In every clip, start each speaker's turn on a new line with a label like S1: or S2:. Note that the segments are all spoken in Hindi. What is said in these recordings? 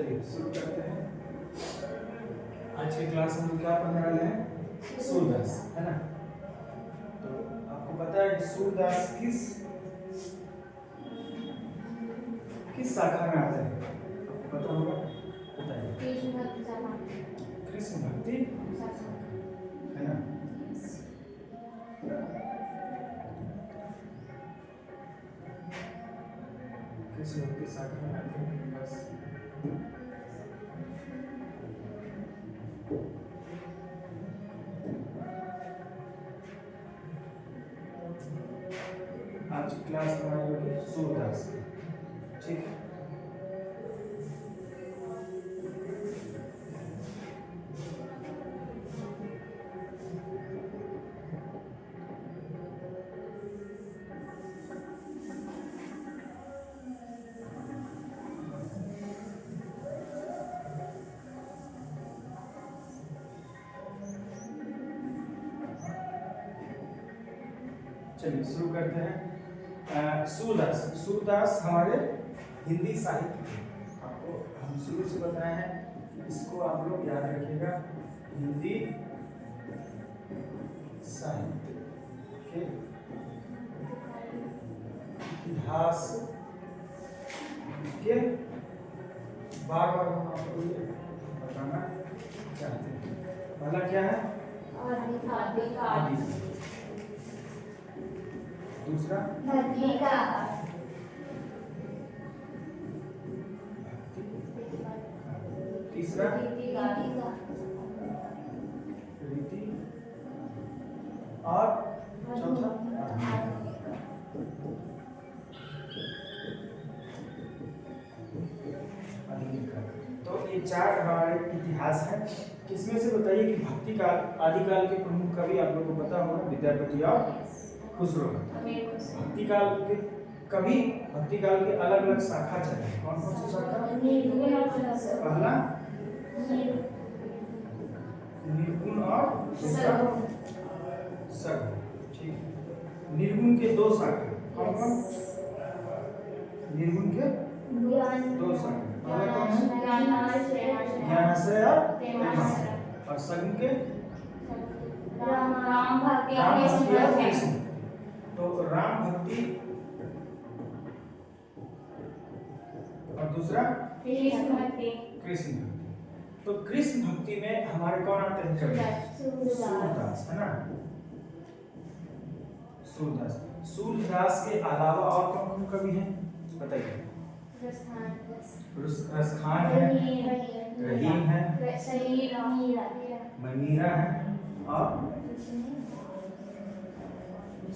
S1: चलिए शुरू करते हैं। आज की क्लास में हम क्या पढ़ने वाले हैं? सूरदास, है ना। तो आपको पता है कि सूरदास किस शाखा में आते हैं? आपको पता होगा, बताइए। कृष्ण भक्ति, है ना। कृष्ण भक्ति शाखा में आते हैं। बस आज की क्लास हमारी होगी सूरदास की, ठीक है। चलिए शुरू करते हैं। सूरदास हमारे हिंदी साहित्य के, आपको हम शुरू से बताए हैं, इसको आप लोग याद रखिएगा। हिंदी साहित्य के इतिहास के बार बार हम आपको ये बताना चाहते हैं। पहला क्या है? आदि। दूसरा तीसरा रीति और चौथा तो ये चार हमारे इतिहास है। किसमें से बताइए कि भक्ति काल, आदिकाल के प्रमुख कवि आप लोगों को पता होगा, विद्यापति और खुसरो। भक्ति काल के कवि, भक्ति काल के अलग अलग शाखा चले। कौन कौन सी शाखा? पहला निर्गुण और दूसरा सगुण, ठीक। निर्गुण के दो शाखा, कौन कौन? निर्गुण के दो शाखा, पहला कौन है? ज्ञानाश्रय और प्रेमाश्रय। और सगुण के राम भक्ति और कृष्ण। तो राम भक्ति और दूसरा कृष्ण भक्ति। तो कृष्ण भक्ति में हमारे कौन आते हैं कवि? सूरदास, है ना। सूरदास के अलावा और कौन कौन कवि हैं बताइए? रसखान है, रहीम है, मनीरा है और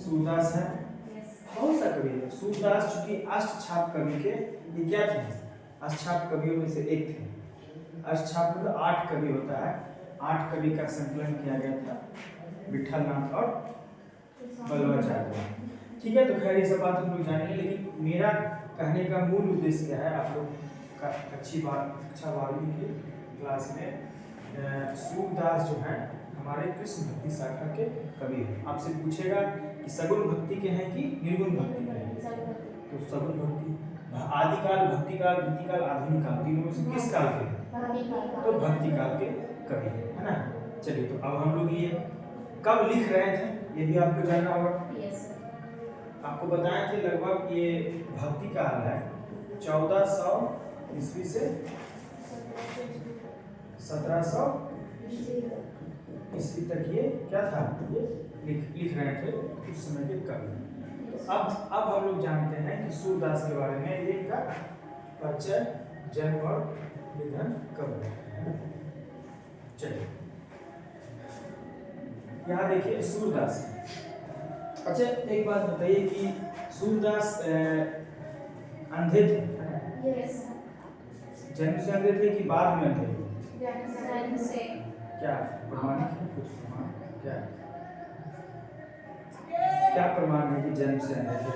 S1: सूरदास है। बहुत सा कवि है। सूरदास चूंकि अष्टछाप कवि के ये क्या थे? अष्टछाप कवियों में से एक थे। अष्टछाप में 8 कवि होता है। 8 कवि का संकलन किया गया था विठलनाथ और बल्लवाचार्य। ठीक है, तो खैर ये सब बात हम लोग जानेंगे, लेकिन मेरा कहने का मूल उद्देश्य क्या है, आप लोग का कक्षा 12वीं की क्लास में सूरदास जो है हमारे कृष्ण भक्ति शाखा के कवि हैं। आपसे पूछेगा कि सगुण भक्ति के हैं कि निर्गुण भक्ति के हैं? तो सगुण भक्ति, आदिकाल, भक्तिकाल, रीतिकाल, आधुनिक काल, तीनों में से किस काल के हैं? तो भक्ति काल के कवि है ना। चलिए, तो अब हम लोग ये कब लिख रहे थे ये भी आपको जानना होगा। आपको बताया थे लगभग ये भक्ति काल है 1400 ईस्वी से 1700 ईस्वी तक। ये क्या था? ये लिख रहे थे उस समय के कवि। अब हम लोग जानते हैं कि सूरदास के बारे में, ये का परिचय, जन्म और निधन कब हुआ। चलिए यहाँ देखिए सूरदास। अच्छा, एक बात बताइए कि सूरदास अंधे थे? जन्म से अंधे थे कि बाद में अंधे? जन्म से। क्या प्रमाणित है? कुछ प्रमाण क्या प्रमाण है कि जन्म से अंधे थे?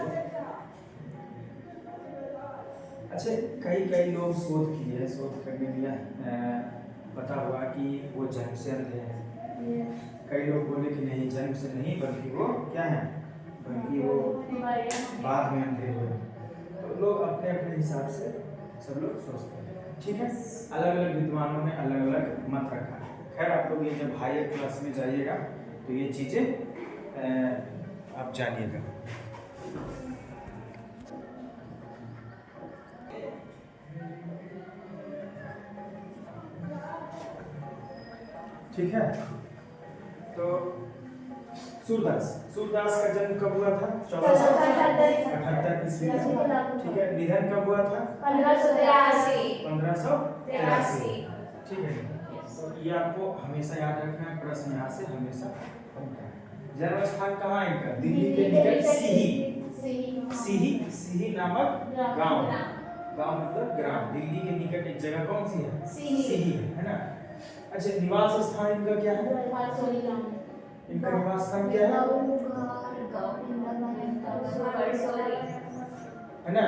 S1: अच्छा, कई लोग शोध किए, शोध करने में पता हुआ कि वो जन्म से अंधे हैं। कई लोग बोले कि नहीं, जन्म से नहीं, बल्कि वो क्या है, बल्कि वो बाद में अंधे हुए। तो लोग अपने अपने हिसाब से सब लोग सोचते हैं। ठीक है, अलग अलग विद्वानों ने अलग अलग मत रखा है। खैर आप लोग ये जब हायर क्लास में जाइएगा तो ये चीजें आप जानिएगा। ठीक है, तो सूरदास का जन्म कब हुआ था? 1478 ईस्वी में। ठीक है, निधन कब हुआ था? 1583। ठीक है, तो ये आपको हमेशा याद रखना है, प्रश्न यहाँ से हमेशा बनता है। जन्म स्थान कहाँ है इनका? दिल्ली के निकट सीही नामक गांव मतलब ग्राम। दिल्ली के निकट एक जगह कौन सी है? सीही है ना। अच्छा, निवास स्थान इनका क्या है? इनका निवास स्थान क्या है? है ना,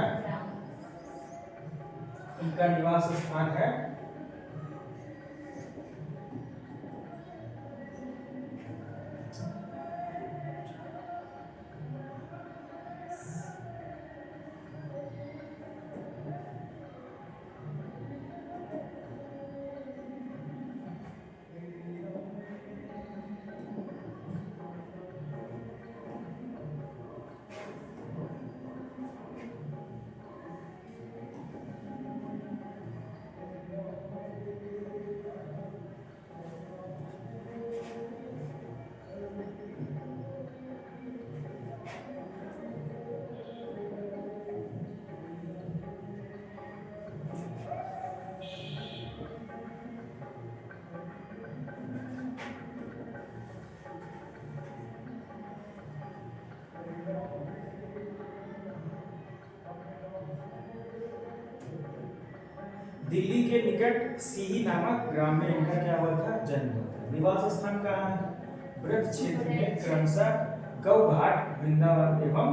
S1: इनका निवास स्थान है दिल्ली के निकट सीही नामक ग्राम में इनका क्या हुआ था? जन्म हुआ था। निवास स्थान कहाँ है? ब्रज क्षेत्र में क्रमशः गौघाट, वृंदावन एवं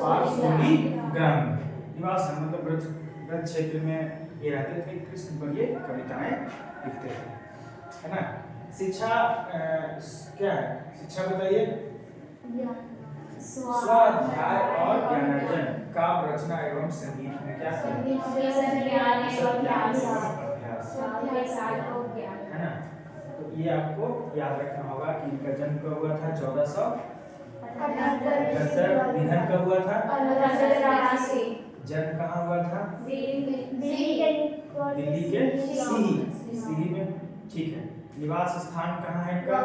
S1: पारसोली ग्राम में निवास है। मतलब ब्रज क्षेत्र में ये रहते थे, कृष्ण पर ये कविताएं लिखते थे, है ना। शिक्षा क्या है? शिक्षा बताइए। स्वाध्याय और ज्ञानार्जन, काव्य रचना एवं संगीत में क्या है ना। तो ये आपको याद रखना होगा कि इनका जन्म कब हुआ था? 1478। निधन कब हुआ था? 1583। जन्म कहाँ हुआ था? दिल्ली के सीही में। ठीक है, निवास स्थान कहाँ है इनका?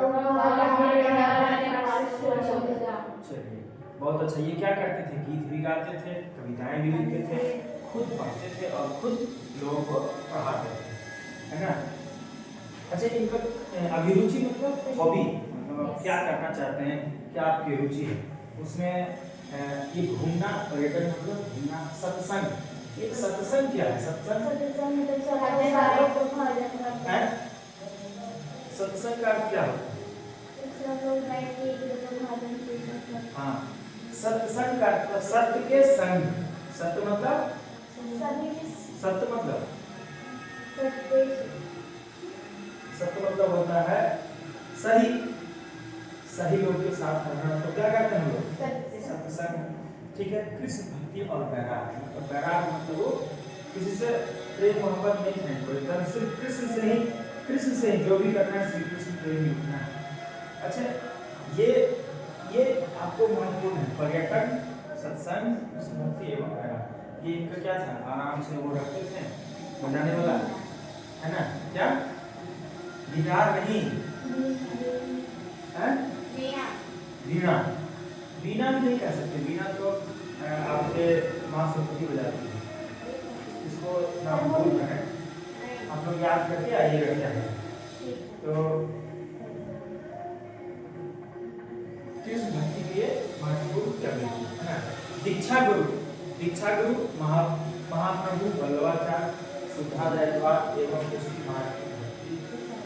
S1: चलिए, बहुत अच्छा। ये क्या करते थे? गीत भी गाते थे, कविताएं भी लिखते थे, खुद पढ़ते थे और खुद लोगों को पढ़ाते थे, है ना। अच्छा, इनका अभिरुचि मतलब हॉबी, मतलब क्या करना चाहते हैं, क्या आपकी रुचि है उसमें? ये घूमना, पर्यटन मतलब घूमना। सत्संग, ये सत्संग क्या है? सत्संग का अर्थ क्या होता है? हाँ, सत्संग का अर्थ सत्य के संग। सत्य मतलब होता है सही लोग के साथ रहना। तो क्या कहते हैं हम लोग? सत्संग। ठीक है, कृष्ण भक्ति और बैराग, मतलब बैराग मतलब वो किसी से प्रेम मोहब्बत नहीं है, कोई एकदम सिर्फ कृष्ण से ही जो भी करना है श्री कृष्ण प्रेम ही होना है। अच्छा, ये आपको महत्वपूर्ण है। पर्यटन, सत्संग, भक्ति एवं बैराग, ये इनका क्या था? आराम से वो रखते थे, बजाने वाला, है ना। क्या? गिटार नहीं है? वीणा भी नहीं कह सकते। वीणा तो आपके माँ सरस्वती बजाती है, इसको नाम भूल है। आप लोग याद करके आइएगा क्या है। तो कृष्ण भक्ति के लिए महत्वपूर्ण क्या है ना। दीक्षा गुरु महाप्रभु वल्लभाचार्य, सुधा जायसवाल एवं पुष्टि मार्ग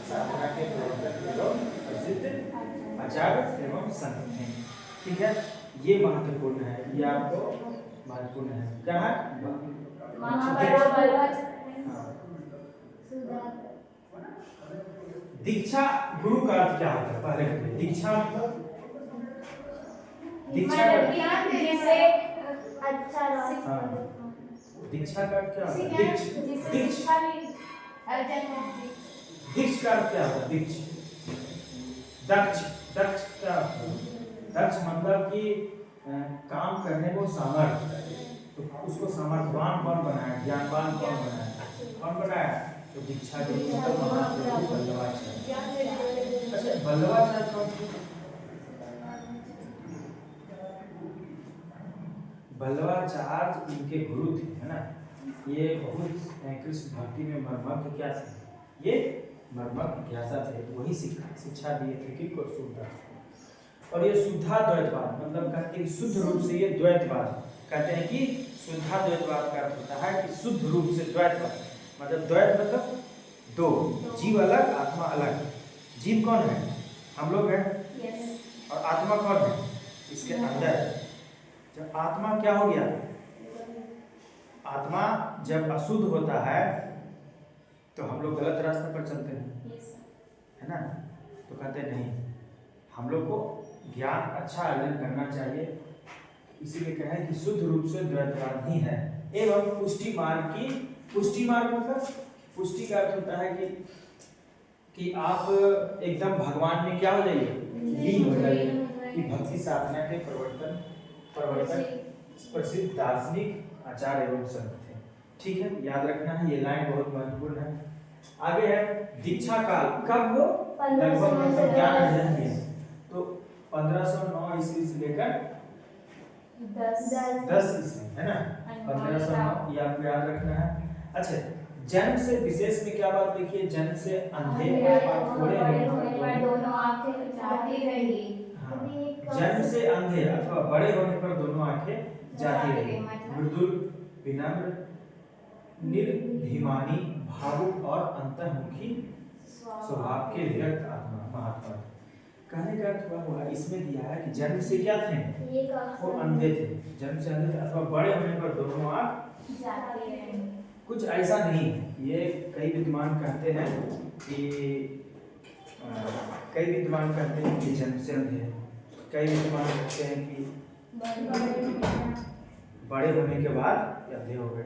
S1: साधना के प्रवर्तक एवं प्रसिद्ध आचार्य एवं संत हैं। ठीक है, ये महत्वपूर्ण है, ये आपको महत्वपूर्ण है। क्या है? दीक्षा गुरु का अर्थ क्या होता है? पहले दीक्षा मतलब दीक्षा दीक्षा का क्या होता है?
S2: दीक्ष
S1: दीक्ष का क्या होता है? दीक्ष दक्ष दक्ष क्या होता है? दक्ष मतलब कि काम करने को सामर्थ्य, तो उसको सामर्थ्यवान कौन बनाया? ज्ञानवान कौन बनाया? कौन बनाया? तो दीक्षा के मतलब महाप्रभु वल्लभाचार्य। अच्छा, वल्लभाचार्य कौन थे? वल्लभाचार्य इनके गुरु थे, है ना। ये बहुत कृष्ण भक्ति में मर्मज्ञ क्या थे? ये मर्मज्ञ ज्ञाता थे, तो वही शिक्षा दिए थे किनको? सूरदास को। और ये शुद्धा द्वैतवाद मतलब कहते हैं कि शुद्ध रूप से ये द्वैतवाद कहते हैं कि शुद्धा द्वैतवाद का अर्थ होता है कि शुद्ध रूप से द्वैतवाद मतलब द्वैत मतलब दो, जीव अलग आत्मा अलग। जीव कौन है? हम लोग हैं। और आत्मा कौन है? इसके अंदर। जब आत्मा क्या हो गया? आत्मा जब अशुद्ध होता है तो हम लोग गलत रास्ते पर चलते हैं, है ना। तो कहते नहीं, हम लोग को ज्ञान अच्छा अर्जन करना चाहिए, इसीलिए कहें कि शुद्ध रूप से द्वैतवाद ही है। एवं पुष्टि मार्ग की, पुष्टि मार्ग मतलब पुष्टि का अर्थ होता है कि आप एकदम भगवान में क्या हो जाइए? लीन हो जाइए। कि भक्ति साधना के प्रवर्तक प्रसिद्ध दार्शनिक आचार्य एवं संत थे। ठीक है, याद रखना है, ये लाइन बहुत महत्वपूर्ण है। आगे है दीक्षा काल, कब वो? लगभग मतलब 11 में। तो 1509 ईस्वी से लेकर 10 ईस्वी, है ना। 1509 ये आपको याद रखना है। अच्छा, जन्म से विशेष में क्या बात लिखी है? जन्म से अंधे और थोड़े
S2: दोनों आंखें जाती रही।
S1: जन्म से अंधे अथवा बड़े होने पर दोनों आंखें जाती रही। मृदुल, विनम्र, निर्भिमानी, भावुक और अंतर्मुखी स्वभाव के विरक्त आत्मा महात्मा। कहने का अर्थ हुआ इसमें दिया है कि जन्म से क्या थे? वो अंधे थे। जन्म से अंधे अथवा बड़े होने पर दोनों आंख जाती रही। कुछ ऐसा नहीं, ये कई विद्वान कहते हैं कि जन्म से अंधे हैं। कई विद्वान कहते हैं कि बड़े होने के बाद अंधे हो गए।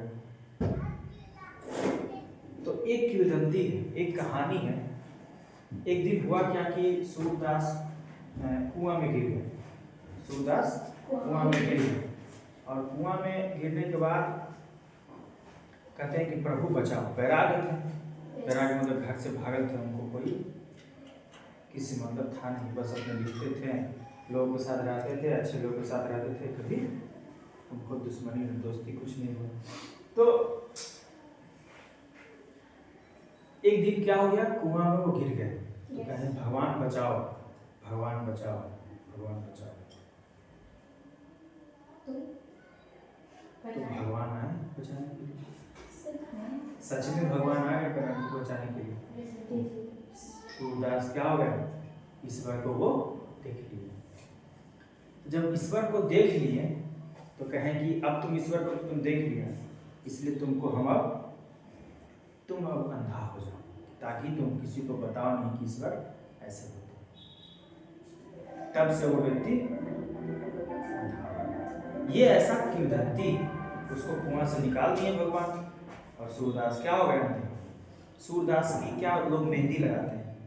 S1: तो एक किंवदंती है, एक कहानी है। एक दिन हुआ क्या कि सूरदास कुआं में गिर गए। सूरदास कुआं में गिर गए और कुआं में गिरने के बाद कहते हैं कि प्रभु बचाओ। वैराग्य थे, वैराग्य मतलब घर से भागल थे, उनको कोई किसी मतलब था नहीं, बस अपने लिखते थे, लोगों के साथ रहते थे, अच्छे लोगों के साथ रहते थे, कभी उनको दुश्मनी दोस्ती कुछ नहीं हुआ। तो एक दिन क्या हो गया, कुआं में वो गिर गए। तो कहे भगवान बचाओ, भगवान बचाओ, भगवान बचाओ। तो भगवान आए बचाने के लिए। सच में भगवान आए प्राणी को बचाने के लिए। सूरदास क्या हो गया? ईश्वर को वो देख लिए। जब ईश्वर को देख लिए तो कहें कि अब तुम ईश्वर को तुम देख लिया, इसलिए तुम अब अंधा हो जाओ, ताकि तुम किसी को बताओ नहीं कि ईश्वर ऐसे होते। तब से वो व्यक्ति अंधा। ये ऐसा किंवदंती, उसको कुआं से निकाल दिए भगवान। और सूरदास क्या हो गए? सूरदास की क्या लोग मेहंदी लगाते हैं,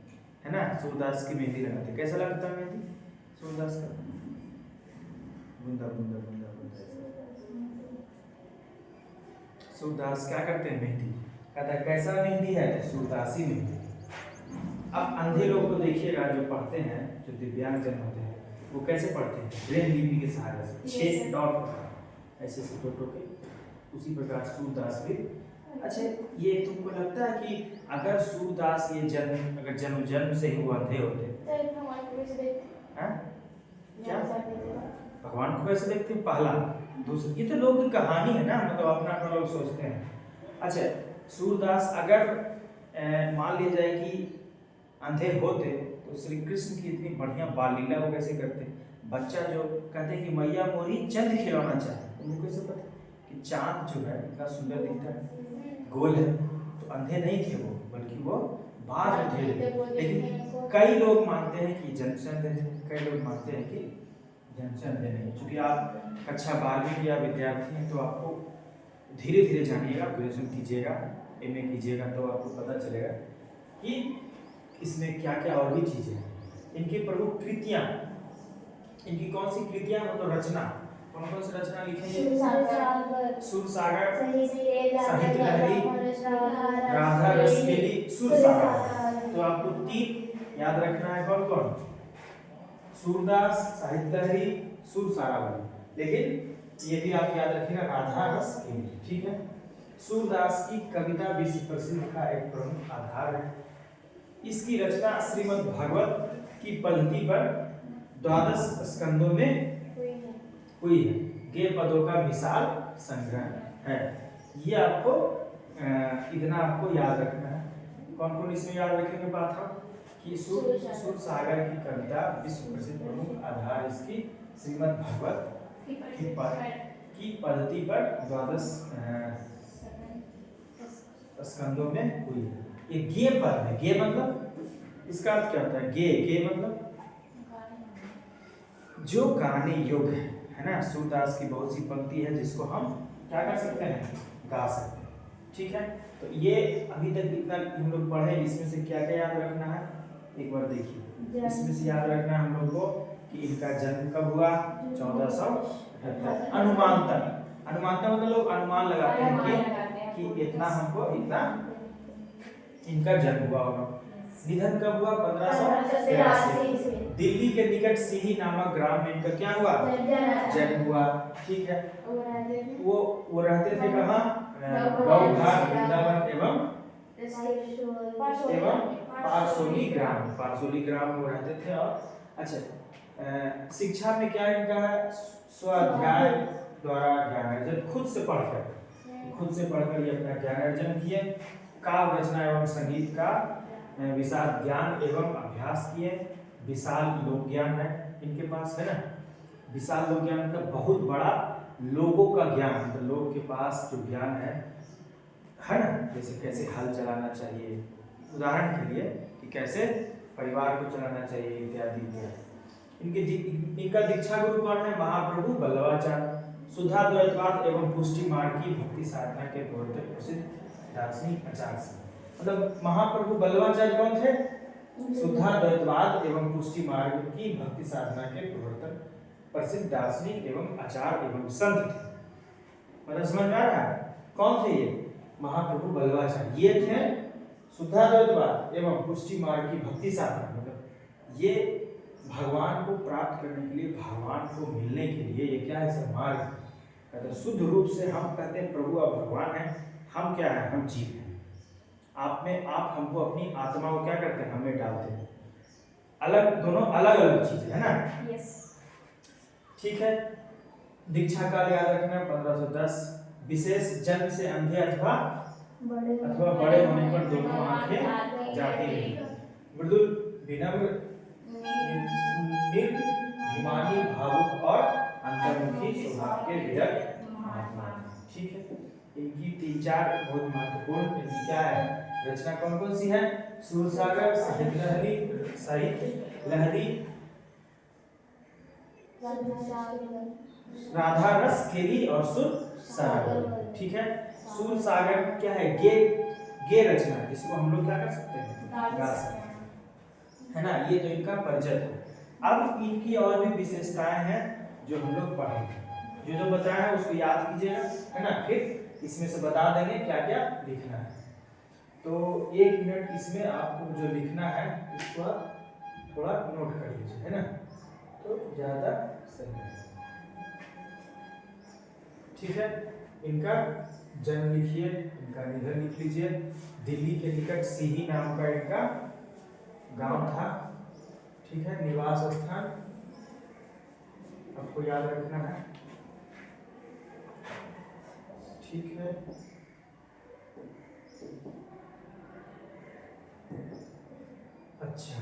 S1: है ना। सूरदास की मेहंदी लगाते हैं। कैसा लगता है मेहंदी सूरदास का? बूंदा बूंदा बूंदा बूंदा। सूरदास क्या करते हैं? मेहंदी। कहता है कैसा मेहंदी है? तो सूरदासी मेहंदी। अब अंधे लोग को देखिएगा जो पढ़ते हैं, जो दिव्यांग जन होते हैं, वो कैसे पढ़ते हैं? ब्रेन लिपि के सहारे से 6 डॉट ऐसे से टोटो के, उसी प्रकार सूरदास भी। अच्छा, ये तुमको लगता है कि अगर सूरदास ये जन्म से ही वो अंधे होते हैं, क्या भगवान को कैसे देखते हैं? पहला, दूसरा, ये तो लोग की कहानी है ना, मतलब अपना अपना लोग सोचते हैं। अच्छा, सूरदास अगर मान लिया जाए कि अंधे होते तो श्री कृष्ण की इतनी बढ़िया बाल लीला वो कैसे करते? बच्चा जो कहते हैं कि मैया मोरी चंद खिलौना चाहे, उनको कैसे पता कि चांद जो है इतना सुंदर दिखता है, गोल है। तो अंधे नहीं थे वो, बल्कि वो बाद में थे। लेकिन कई लोग मानते हैं कि जन्म से अंधे थे, कई लोग मानते हैं कि जन्म से अंधे नहीं। क्योंकि आप कक्षा 12वीं के या विद्यार्थी हैं तो आपको धीरे धीरे जानिएगा, ग्रेजुएशन कीजिएगा, एमए कीजिएगा तो आपको पता चलेगा कि इसमें क्या क्या और भी चीजें हैं। इनकी प्रमुख कृतियां, इनकी कौन सी कृतियां मतलब रचना, कौन कौन सी रचना लिखेंगे? सूरसागर, साहित्य लहरी, राधा रस केली, सूरसागर। तो आपको 3 याद रखना है, कौन कौन? सूरदास, साहित्य लहरी, सूरसागर। लेकिन ये भी आप याद रखिएगा राधा रस केली, ठीक है। सूरदास की कविता विश्व प्रसिद्ध का एक प्रमुख आधार है। इसकी रचना श्रीमद् भागवत की पद्धति पर 12 स्कंदों में हुई है। गे पदों का विशाल संग्रह है। ये आपको इतना आपको याद रखना है। कौन कौन इसमें याद रखेंगे? पाठक कि सूरसागर की कविता विश्व प्रसिद्ध प्रमुख आधार इसकी श्रीमद् भागवत की पद्धति पर 12 स्कंदों में हुई है। ये गे पद है। गे मतलब इसका अर्थ क्या होता है? गे मतलब जो गाने योग्य है ना। सूरदास की बहुत सी पंक्ति है जिसको हम क्या कर सकते हैं? गा सकते हैं, ठीक है। तो ये अभी तक इतना हम लोग पढ़े, इसमें से क्या क्या याद रखना है एक बार देखिए। इसमें से याद रखना है हम लोग को कि इनका जन्म कब हुआ? 1478। अनुमानता मतलब लोग अनुमान लगाते हैं कि इतना हमको इतना इनका जन्म हुआ होगा। निधन कब हुआ? 1583। दिल्ली के निकट सिही नामक ग्राम में इनका क्या हुआ? जन्म हुआ, ठीक है। वो रहते थे कहाँ? गौघाट, वृंदावन एवं पारसोली ग्राम में वो रहते थे। और अच्छा, शिक्षा में क्या इनका है? स्वाध्याय द्वारा ज्ञान अर्जन, खुद से पढ़कर ये अपना ज्ञान अर्जन किए। काव्य रचना एवं संगीत का विशाल ज्ञान एवं अभ्यास किए। विशाल लोक ज्ञान है इनके पास, है ना। विशाल लोक ज्ञान मतलब बहुत बड़ा लोगों का ज्ञान, मतलब लोग के पास जो ज्ञान है ना। जैसे कैसे हल चलाना चाहिए, उदाहरण के लिए कि कैसे परिवार को चलाना चाहिए इत्यादि इत्यादि। इनका दीक्षा गुरु कौन है? महाप्रभु बल्लभाचार्य। शुद्धाद्वैतवाद एवं पुष्टि मार्ग की भक्ति साधना के प्रवर्तक प्रसिद्ध दार्शनिक आचार्य। मतलब महाप्रभु बल्लभाचार्य कौन थे? शुद्धाद्वैतवाद एवं पुष्टि मार्ग की भक्ति साधना के प्रवर्तक प्रसिद्ध दार्शनिक एवं आचार्य एवं संत थे। मतलब समझ में आ रहा है कौन थे ये? महाप्रभु बल्लभाचार्य। ये थे शुद्धाद्वैतवाद एवं पुष्टि मार्ग की भक्ति साधना, मतलब ये भगवान को प्राप्त करने के लिए, भगवान को मिलने के लिए ये क्या है? सब मार्ग कहते हैं। शुद्ध रूप से हम कहते हैं प्रभु अब भगवान है, हम क्या है? हम जीव हैं। आप में आप हमको अपनी आत्मा को क्या करते हैं? हमें डालते हैं। अलग, दोनों अलग अलग चीज है ना।
S2: यस,
S1: ठीक है। दीक्षा काल याद रखना 1510। विशेष जन्म से अंधे अथवा बड़े होने पर दोनों आंखें जाती रही। मृदुल, विनम्र, निर्भिमानी, भावुक और अंतर्मुखी स्वभाव के विरक्त महात्मा। ठीक है। इनकी 3-4 बहुत महत्वपूर्ण इनकी क्या है? रचना कौन कौन सी है? सूरसागर, साहित्य लहरी, राधा रस केली और सूरसागर। ठीक है। सूरसागर क्या है? गे रचना, जिसको हम लोग क्या कर सकते हैं? गा सकते हैं, है ना। ये तो इनका परिचय था। अब इनकी और भी विशेषताएं हैं जो हम लोग पढ़ेंगे। जो बताया है उसको याद कीजिएगा, है ना। फिर इसमें से बता देंगे क्या क्या लिखना है। तो 1 मिनट इसमें आपको जो लिखना है उसको आप थोड़ा नोट कर लीजिए, है ना, तो ज्यादा सही है। ठीक है। इनका जन्म लिखिए, इनका निधन लिख लीजिए। दिल्ली के निकट सिही नाम का इनका गांव था। ठीक है। निवास स्थान आपको याद रखना है। ठीक है। अच्छा,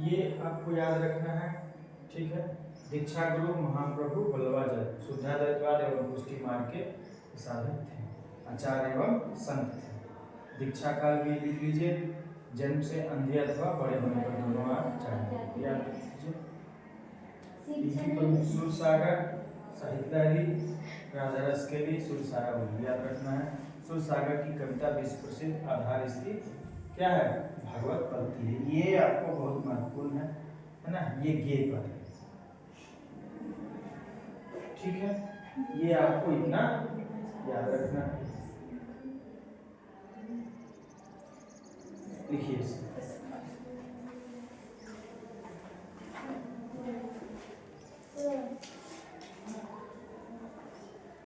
S1: ये आपको याद रखना है। ठीक है। दीक्षा गुरु महाप्रभु बल्लभाचार्य शुद्धाद्वैतवाद एवं पुष्टि मार्ग के साधक थे, आचार्य एवं संत थे। दीक्षा काल भी लिख लीजिए। जन्म से अंधे अथवा बड़े होने पर दोनों आंखें याद कीजिए। सूरसागर, साहित्य लहरी, राजा रस के लिए सूरसागर बोली, याद रखना है। सूरसागर की कविता विश्व प्रसिद्ध, आधार इसकी क्या है, भागवत पंक्ति है। ये आपको बहुत महत्वपूर्ण है ना, ये गे पद है, ठीक है। ये आपको इतना याद रखना है। लिखिए इसे।